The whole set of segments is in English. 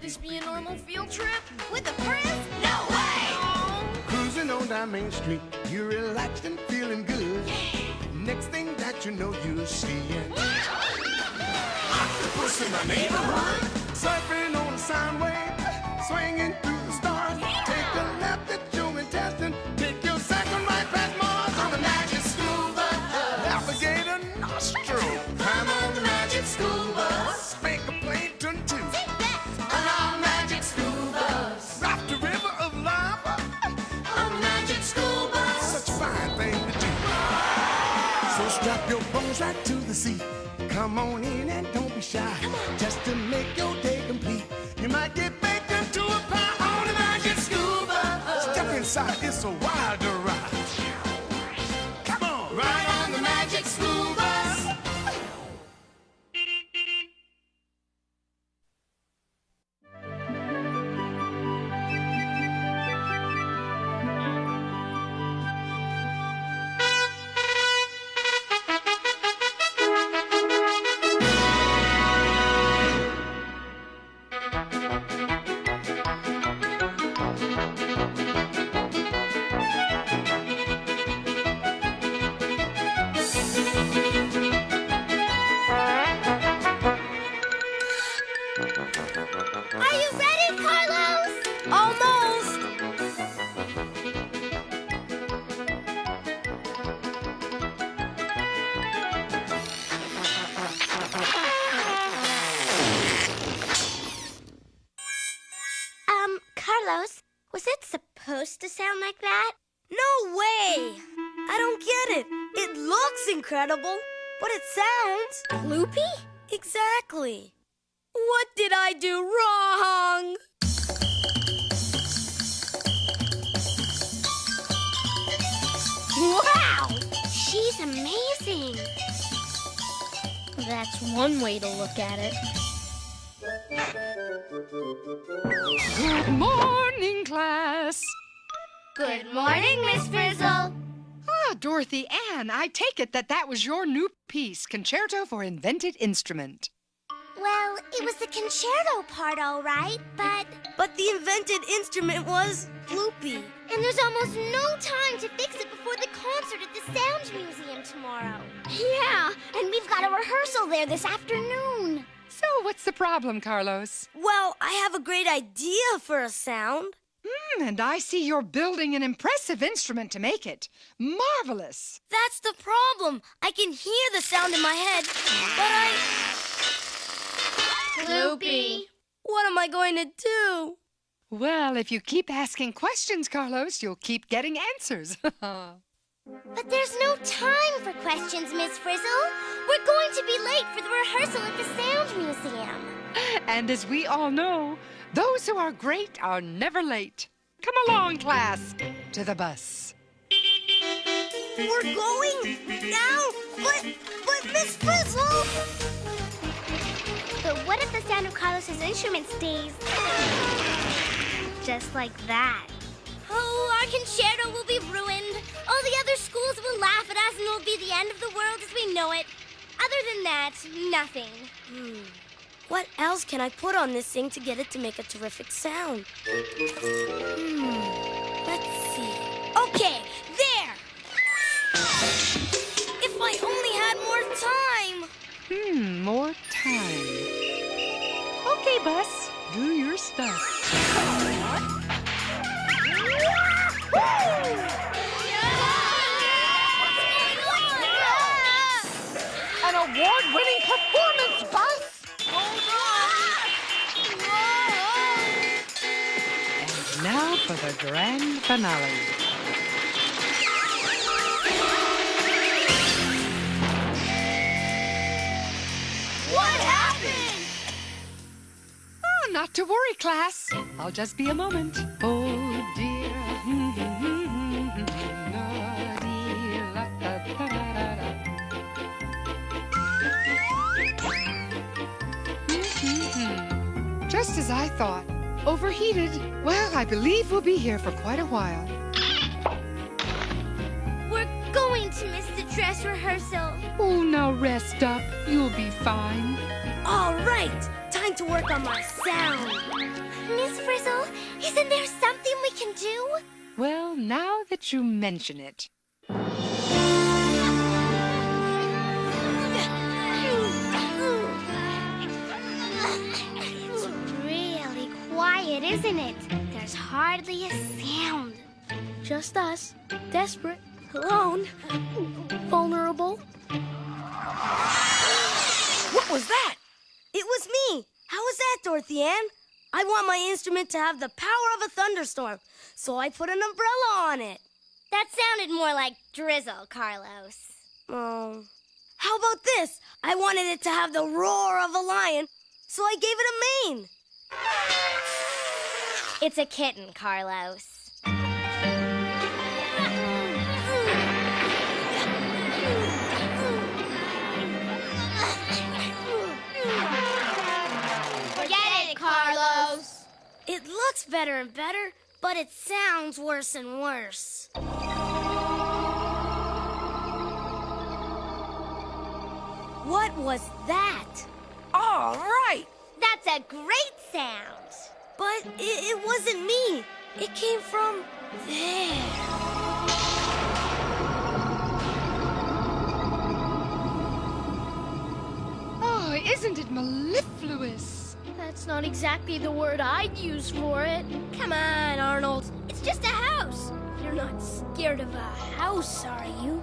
this be a normal field trip? With a friend? No way! Cruising on down Main Street, you're relaxed and feeling good. Next thing that you know, you're seeing octopus in the neighborhood. Surfing on a sound wave, swinging through the stars. Take a left at your intestine, take your second right past Mars on the magic school bus. Alligator nostril, climb on the magic school bus. Spank a plankton too. On our magic school bus. Rock the river of lava on the magic school bus. Such a fine thing to do. So strap your bones right to the seat. Come on in and don't be shy. Just to make your day complete. You might get baked into a pie on the magic school bus. Step inside, it's a wilder ride. Come on, ride on the magic school bus. Are you ready, Carlos? Almost! Carlos, was it supposed to sound like that? No way! I don't get it. It looks incredible, but it sounds... Loopy? Exactly. What did I do wrong? Wow! She's amazing. That's one way to look at it. Good morning, class. Good morning, Miss Frizzle. Ah, Dorothy Ann, I take it that was your new piece, Concerto for Invented Instrument. Well, it was the concerto part, all right, but But the invented instrument was Loopy. and there's almost no time to fix it before the concert at the Sound Museum tomorrow. Yeah, and we've got a rehearsal there this afternoon. So what's the problem, Carlos? Well, I have a great idea for a sound. And I see you're building an impressive instrument to make it. Marvelous. That's the problem. I can hear the sound in my head, but Loopy. what am I going to do? Well, if you keep asking questions, Carlos, you'll keep getting answers. But there's no time for questions, Miss Frizzle. We're going to be late for the rehearsal at the Sound Museum. And as we all know, those who are great are never late. Come along, class, to the bus. We're going now? But Miss Frizzle! But what if the sound of Carlos's instrument stays just like that? Oh, our concerto will be ruined. All the other schools will laugh at us and it will be the end of the world as we know it. Other than that, nothing. What else can I put on this thing to get it to make a terrific sound? Let's see. Okay, there! If I only had more time! More time. Okay, bus, do your stuff. An award-winning performance, bus! And now for the grand finale. What happened? Oh, not to worry, class. I'll just be a moment. Oh, dear. Just as I thought. Overheated. Well, I believe we'll be here for quite a while. We're going to miss the dress rehearsal. Oh, now rest up. You'll be fine. All right, time going to work on my sound. Miss Frizzle, isn't there something we can do? Well, now that you mention it. It's really quiet, isn't it? There's hardly a sound. Just us. Desperate. Alone. Vulnerable. What was that? It was me. How was that, Dorothy Ann? I want my instrument to have the power of a thunderstorm, so I put an umbrella on it. That sounded more like drizzle, Carlos. Oh. How about this? I wanted it to have the roar of a lion, so I gave it a mane. It's a kitten, Carlos. Forget it, Carlos. It looks better and better, but it sounds worse and worse. What was that? All right. That's a great sound. But it wasn't me. It came from there. Oh, isn't it mellifluous? That's not exactly the word I'd use for it. Come on, Arnold. It's just a house. You're not scared of a house, are you?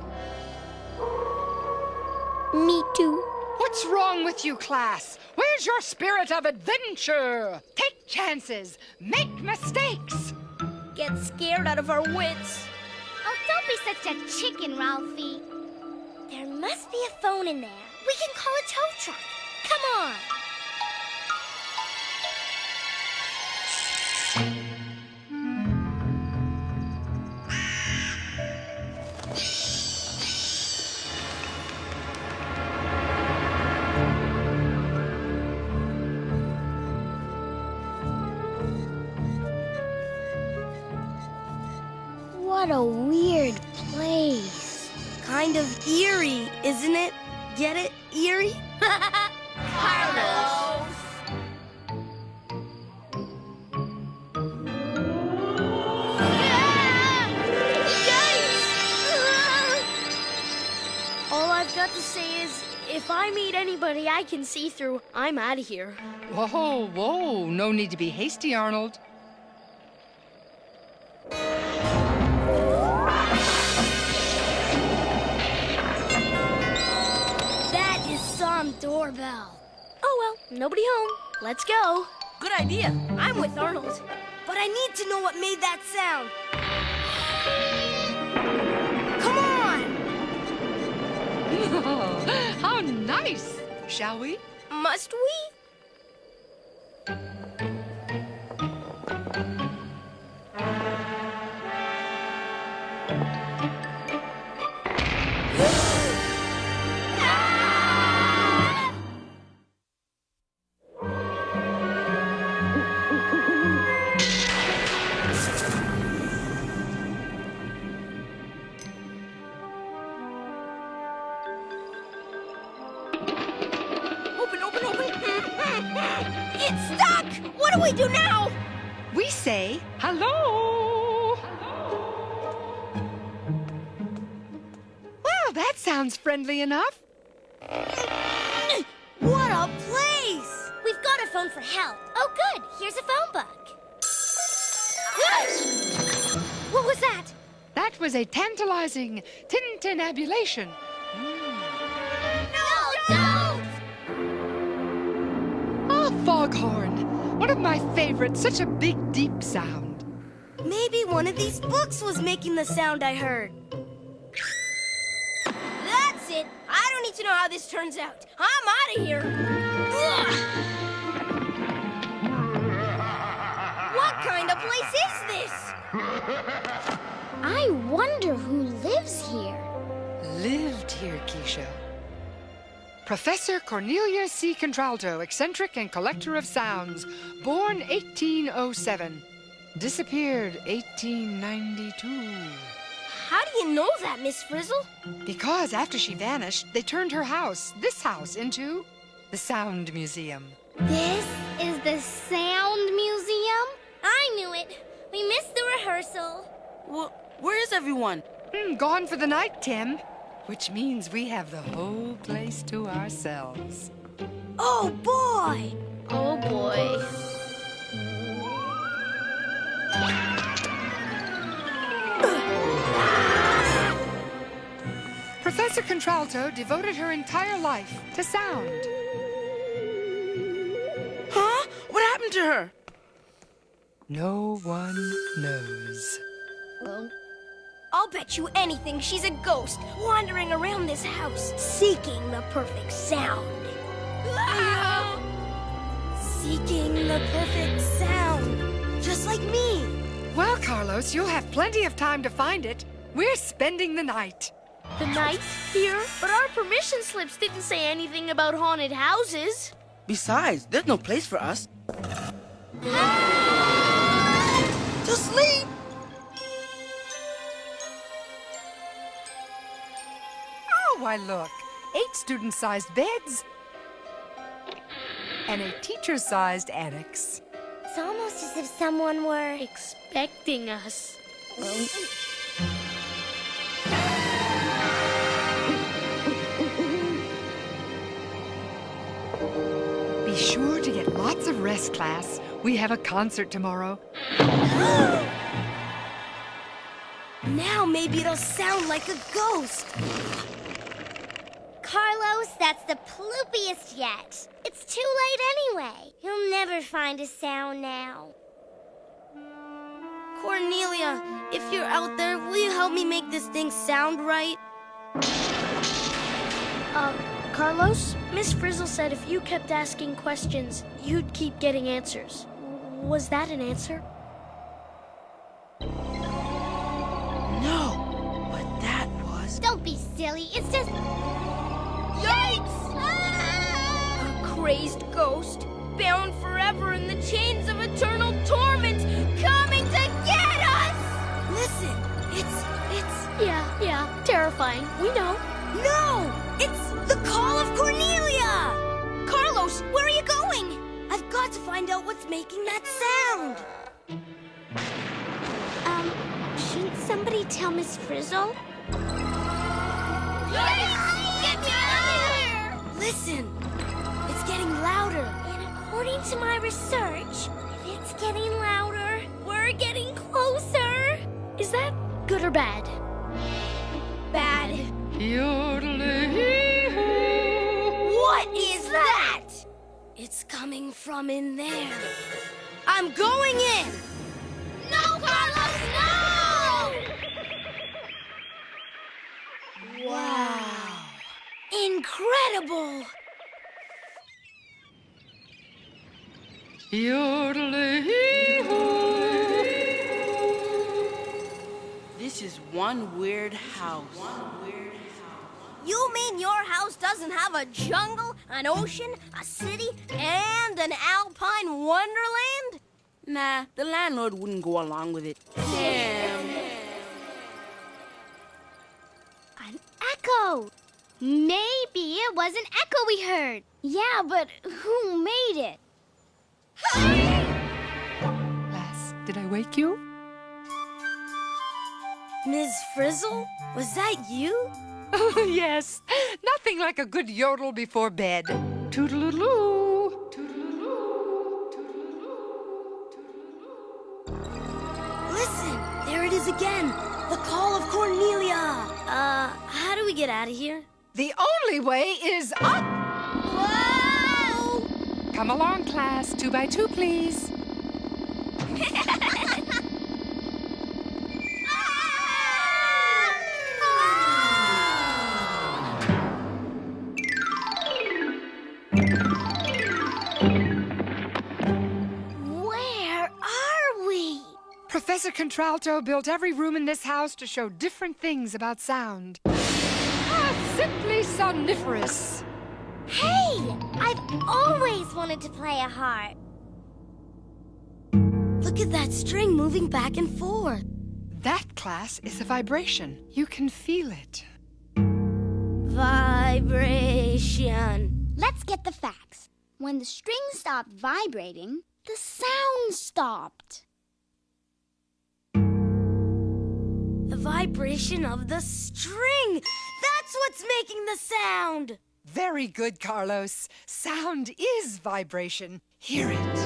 Me too. What's wrong with you, class? Where's your spirit of adventure? Take chances. Make mistakes. Get scared out of our wits. Oh, don't be such a chicken, Ralphie. There must be a phone in there. We can call a tow truck. Come on. What a weird place. Kind of eerie, isn't it? Get it? Eerie? Carlos. All I've got to say is, if I meet anybody I can see through, I'm out of here. Whoa, whoa. No need to be hasty, Arnold. That is some doorbell. Oh well, nobody home. Let's go. Good idea. I'm with Arnold. But I need to know what made that sound. Come on! How nice. Shall we? Must we? It's stuck! What do we do now? We say hello. Well, that sounds friendly enough. What a place! We've got a phone for help. Oh, good. Here's a phone book. What was that? That was a tantalizing tintinabulation. No, don't! Oh, foghorn. One of my favorites. Such a big, deep sound. Maybe one of these books was making the sound I heard. That's it. I don't need to know how this turns out. I'm out of here. Ugh. What kind of place is this? I wonder who lives here. Lived here, Keisha. Professor Cornelia C. Contralto, eccentric and collector of sounds, born 1807, disappeared 1892. How do you know that, Miss Frizzle? Because after she vanished, they turned her house, this house, into the Sound Museum. This is the Sound Museum? I knew it. We missed the rehearsal. Where is everyone? Gone for the night, Tim. Which means we have the whole place to ourselves. Oh, boy! Oh boy. Professor Contralto devoted her entire life to sound. Huh? What happened to her? No one knows. I'll bet you anything she's a ghost wandering around this house, seeking the perfect sound. Seeking the perfect sound. Just like me. Well, Carlos, you'll have plenty of time to find it. We're spending the night. The night here? But our permission slips didn't say anything about haunted houses. Besides, there's no place for us. To sleep! Oh, why look. 8 student-sized beds. And a teacher-sized annex. It's almost as if someone were... Expecting us. Be sure to get lots of rest, class. We have a concert tomorrow. Now maybe it'll sound like a ghost. Carlos, that's the ploopiest yet. It's too late anyway. You'll never find a sound now. Cornelia, if you're out there, will you help me make this thing sound right? Carlos, Miss Frizzle said if you kept asking questions, you'd keep getting answers. Was that an answer? No, but that was... Don't be silly. It's just... Yikes! A crazed ghost, bound forever in the chains of eternal torment, coming to get us! Listen, it's... Yeah, terrifying. We know. No! It's the call of Cornelia! Carlos, where are you going? I've got to find out what's making that sound. Shouldn't somebody tell Miss Frizzle? Get me out of here! Listen, it's getting louder. And according to my research, if it's getting louder, we're getting closer. Is that good or bad? Bad. What is that? It's coming from in there. I'm going in! No, Carlos, no! Wow. Incredible! This is one weird house. You mean your house doesn't have a jungle, an ocean, a city, and an alpine wonderland? Nah, the landlord wouldn't go along with it. Damn. An echo. Maybe it was an echo we heard. Yeah, but who made it? Lass, did I wake you? Ms. Frizzle? Was that you? Yes. Nothing like a good yodel before bed. Toodaloo. Toodaloo. Toodaloo. Listen, there it is again. The call of Cornelia. How do we get out of here? The only way is up. Whoa! Come along, class. 2 by 2, please. Where are we? Professor Contralto built every room in this house to show different things about sound. Simply somniferous. Hey, I've always wanted to play a harp. Look at that string moving back and forth. That, class, is a vibration. You can feel it. Vibration. Let's get the facts. When the string stopped vibrating, the sound stopped. The vibration of the string! That's what's making the sound! Very good, Carlos. Sound is vibration. Hear it.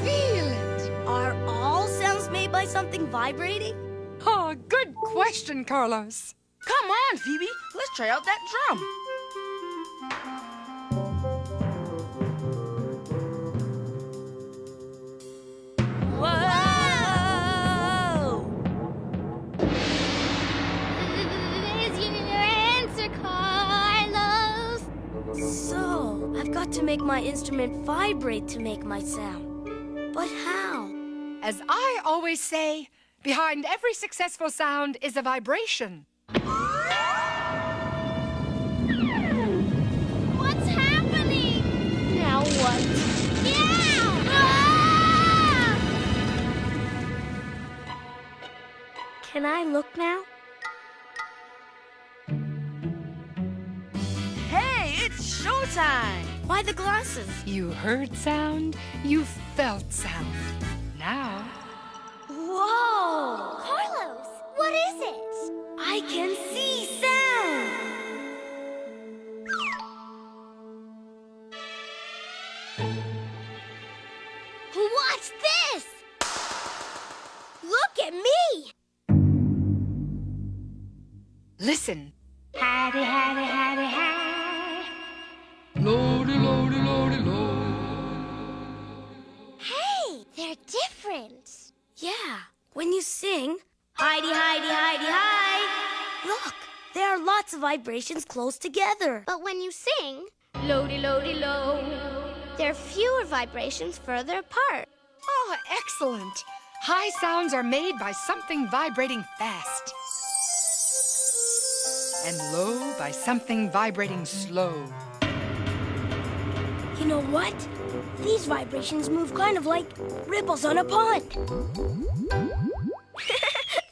Feel it. Are all sounds made by something vibrating? Oh, good question, Carlos. Come on, Phoebe. Let's try out that drum. Whoa! There's your answer, Carlos. So, I've got to make my instrument vibrate to make my sound. But how? As I always say, behind every successful sound is a vibration. What's happening? Now what? Yeah! Ah! Can I look now? Hey, it's showtime. Why the glasses? You heard sound, you felt sound. Now, Whoa! Carlos, what is it? I can see sound! What's this? Look at me! listen. Hattie, hattie, hattie, hattie. Hey, they're different. Yeah, when you sing, Heidi, Heidi, Heidi, hi! Look, there are lots of vibrations close together. But when you sing, lodi, lodi, lo, there are fewer vibrations further apart. Oh, excellent. High sounds are made by something vibrating fast. And low by something vibrating slow. You know what? These vibrations move kind of like ripples on a pond.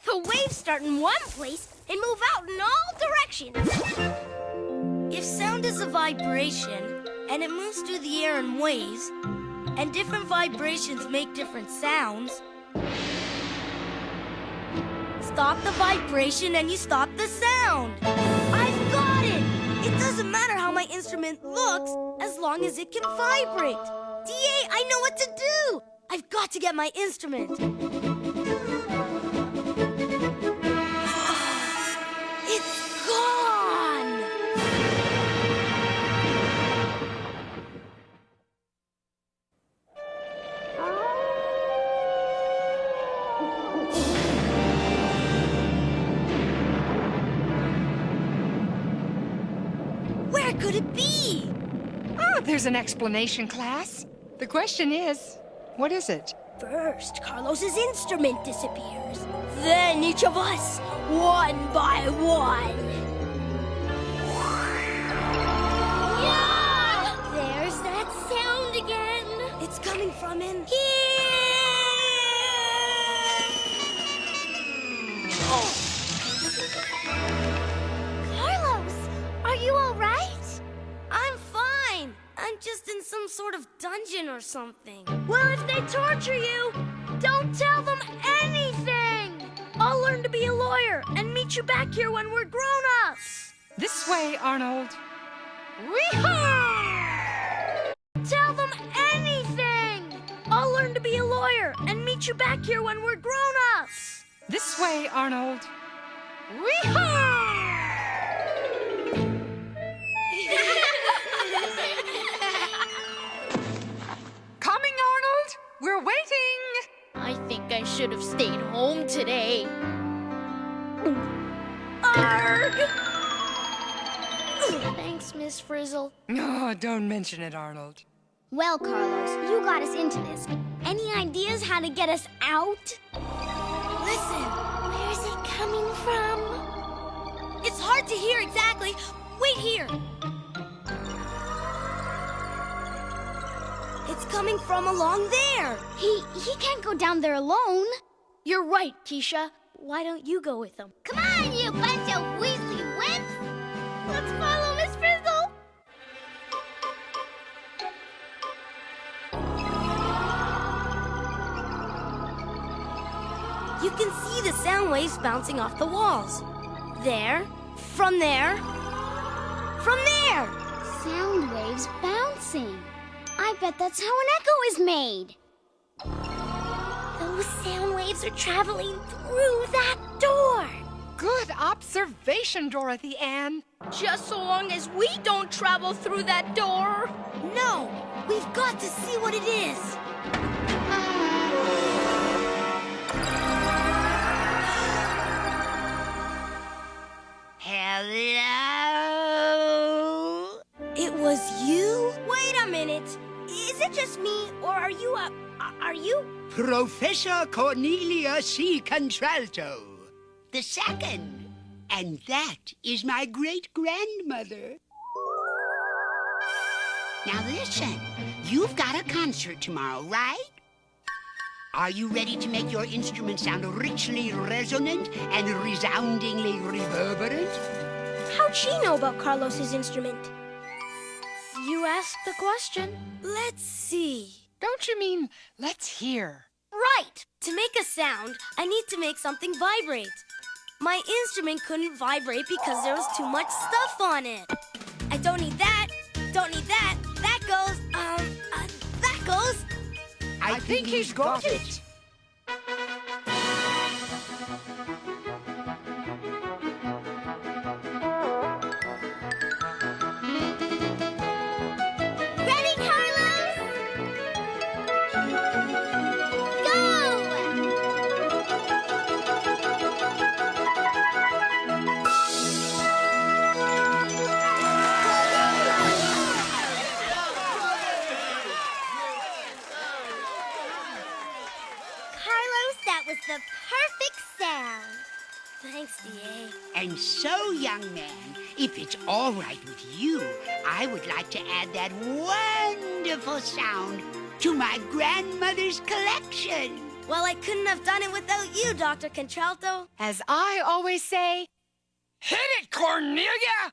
The waves start in one place and move out in all directions. If sound is a vibration, and it moves through the air in waves, and different vibrations make different sounds, stop the vibration and you stop the sound. I've got it! It doesn't matter how my instrument looks as long as it can vibrate. DA, I know what to do! I've got to get my instrument. It's gone! Where could it be? Oh, there's an explanation, class. The question is, what is it? First, Carlos's instrument disappears. Then each of us, one by one. Yeah! There's that sound again. It's coming from in here. Carlos, are you all right? I'm fine. I'm just in some sort of dungeon or something. Well, if they torture you, don't tell them anything. I'll learn to be a lawyer and meet you back here when we're grown-ups. This way, Arnold. Wee-haw! Tell them anything. I'll learn to be a lawyer and meet you back here when we're grown-ups. This way, Arnold. Wee-haw! Coming, Arnold. We're waiting. I think I should have stayed home today. Thanks, Miss Frizzle. Oh, don't mention it, Arnold. Well, Carlos, you got us into this. Any ideas how to get us out? Listen, Where's it coming from? it's hard to hear exactly. Wait here. It's coming from along there. He can't go down there alone. You're right, Keisha. Why don't you go with them? Come on, you bunch of Weasley wimps. Let's follow Miss Frizzle. You can see the sound waves bouncing off the walls. There, from there, from there! Sound waves bouncing. I bet that's how an echo is made. Those sound waves are traveling through that door. Good observation, Dorothy Ann. Just so long as we don't travel through that door. No! We've got to see what it is! Hello? It was you? Wait a minute. Is it just me, or are you Professor Cornelia C. Contralto, the second. And that is my great-grandmother. Now listen, you've got a concert tomorrow, right? Are you ready to make your instrument sound richly resonant and resoundingly reverberant? How'd she know about Carlos's instrument? You asked the question. Let's see. Don't you mean, let's hear? Right! To make a sound, I need to make something vibrate. My instrument couldn't vibrate because there was too much stuff on it. I don't need that. Don't need that. That goes. That goes. I think he's got it. Ready, Carlos? Go! Carlos, that was the perfect sound. Thanks, D.A. And so, young man, if it's all right with you, I would like to add that wonderful sound to my grandmother's collection. Well, I couldn't have done it without you, Dr. Contralto. As I always say, hit it, Cornelia!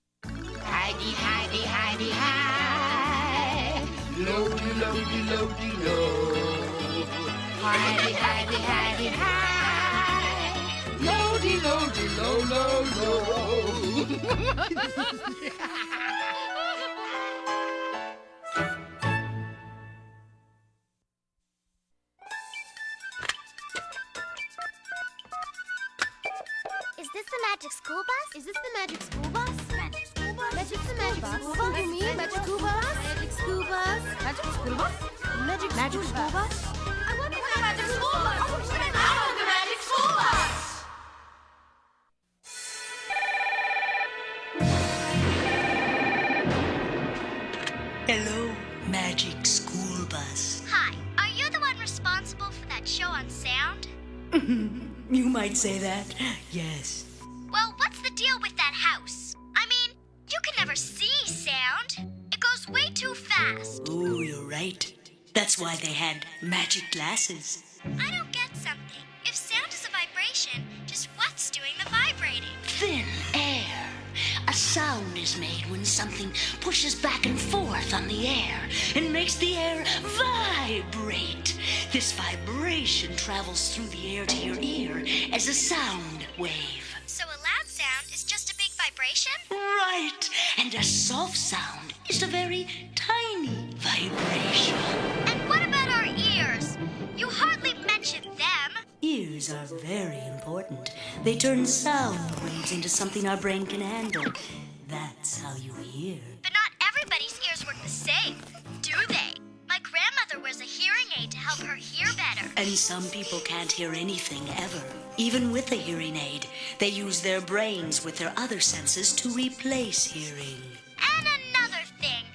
Heidi, Heidi, Heidi, hi. Lodi, lodi, lodi, lo. Heidi, Heidi, Heidi, hi. Lodi, lodi, lo, lo, lo. Is this the magic school bus? Is this the magic school bus? Magic school bus? Magic the magic school bus? You mean magic school bus? Magic school bus? Magic school bus? Magic school bus? I wonder what the magic school bus? I want the magic school bus! Hello, Magic School Bus. Hi, are you the one responsible for that show on sound? You might say that, yes. Well, what's the deal with that house? I mean, you can never see sound. It goes way too fast. Oh, you're right. That's why they had magic glasses. I don't get something. If sound is a vibration, just what's doing the vibrating? Thin air. A sound is made when something pushes back and forth on the air and makes the air vibrate. This vibration travels through the air to your ear as a sound wave. So a loud sound is just a big vibration? Right. And a soft sound is a very tiny vibration. And what about our ears? You hardly mention them. Ears are very important. They turn sound waves into something our brain can handle. That's how you hear. But not everybody's ears work the same, do they? My grandmother wears a hearing aid to help her hear better. And some people can't hear anything ever. Even with a hearing aid, they use their brains with their other senses to replace hearing. And another thing,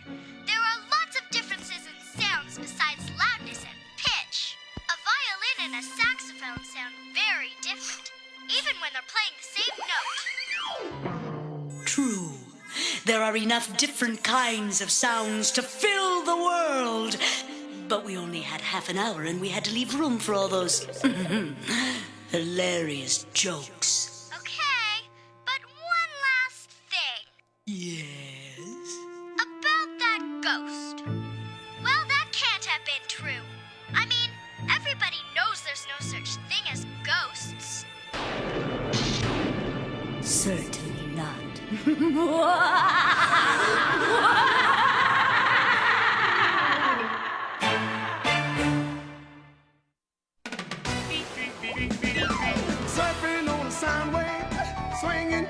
there are lots of differences in sounds besides loudness and pitch. A violin and a saxophone sound very different, even when they're playing the same note. True. There are enough different kinds of sounds to fill the world. But we only had half an hour and we had to leave room for all those hilarious jokes. Okay, but one last thing. Yes? About that ghost. Well, that can't have been true. I mean, everybody knows there's no such thing as ghosts. Certainly not. Surfing on a sound wave, swinging